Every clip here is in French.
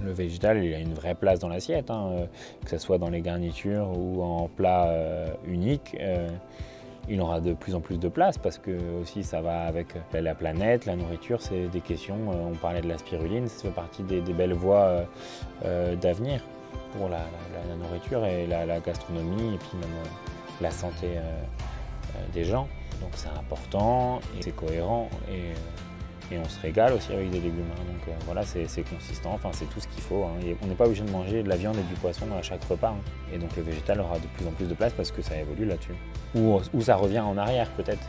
Le végétal, il a une vraie place dans l'assiette, hein, que ce soit dans les garnitures ou en plat unique. Il aura de plus en plus de place parce que aussi ça va avec la planète, la nourriture, c'est des questions. On parlait de la spiruline, ça fait partie des belles voies d'avenir pour la nourriture et la gastronomie et puis même la santé des gens. Donc c'est important, et c'est cohérent et on se régale aussi avec des légumes. Hein. Donc voilà, c'est consistant, enfin, c'est tout ce qu'il faut. Hein. On n'est pas obligé de manger de la viande et du poisson à chaque repas. Hein. Et donc le végétal aura de plus en plus de place parce que ça évolue là-dessus. Ou ça revient en arrière peut-être.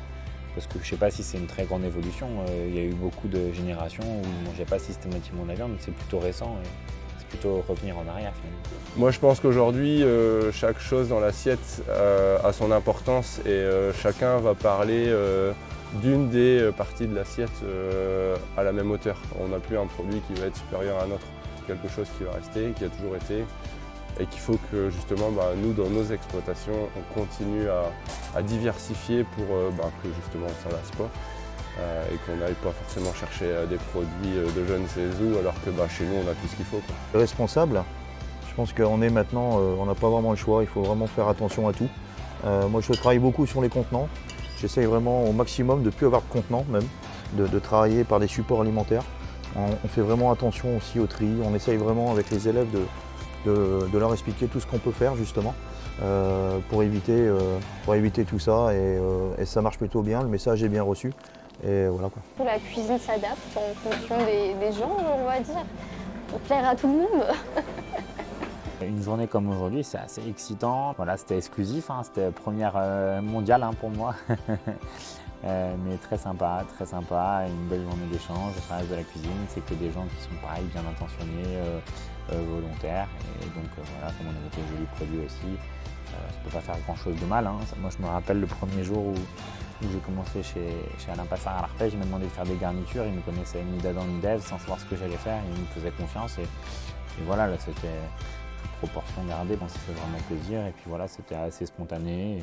Parce que je ne sais pas si c'est une très grande évolution. Il y a eu beaucoup de générations où ils ne mangeaient pas systématiquement de la viande. C'est plutôt récent. C'est plutôt revenir en arrière finalement. Moi je pense qu'aujourd'hui, chaque chose dans l'assiette a son importance et chacun va parler d'une des parties de l'assiette à la même hauteur. On n'a plus un produit qui va être supérieur à un autre. C'est quelque chose qui va rester, qui a toujours été et qu'il faut que justement nous, dans nos exploitations, on continue à diversifier pour que justement on ne s'en lasse pas et qu'on n'aille pas forcément chercher des produits de je ne sais où alors que chez nous on a tout ce qu'il faut. Quoi. Responsable, je pense qu'on est maintenant, on n'a pas vraiment le choix, il faut vraiment faire attention à tout. Moi je travaille beaucoup sur les contenants. J'essaye vraiment au maximum de ne plus avoir de contenants même, de travailler par des supports alimentaires. On fait vraiment attention aussi au tri, on essaye vraiment avec les élèves de leur expliquer tout ce qu'on peut faire justement pour éviter tout ça et ça marche plutôt bien, le message est bien reçu et voilà quoi. La cuisine s'adapte en fonction des gens, on va dire, pour plaire à tout le monde. Une journée comme aujourd'hui, c'est assez excitant. Voilà, c'était exclusif, hein, c'était première mondiale pour moi. Mais très sympa, une belle journée d'échange. Ça reste de la cuisine, c'est que des gens qui sont pareil, bien intentionnés, volontaires. Et donc voilà, comme on avait des jolis produits aussi, ça ne peut pas faire grand chose de mal. Hein. Moi je me rappelle le premier jour où j'ai commencé chez Alain Passard à l'Arpège, il m'a demandé de faire des garnitures, il ne me connaissait ni d'Adam ni d'Ève sans savoir ce que j'allais faire, il me faisait confiance et voilà, là c'était proportion gardée, ça fait vraiment plaisir et puis voilà, c'était assez spontané et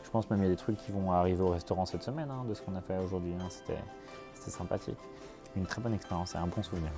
je pense même il y a des trucs qui vont arriver au restaurant cette semaine de ce qu'on a fait aujourd'hui, c'était sympathique, une très bonne expérience et un bon souvenir.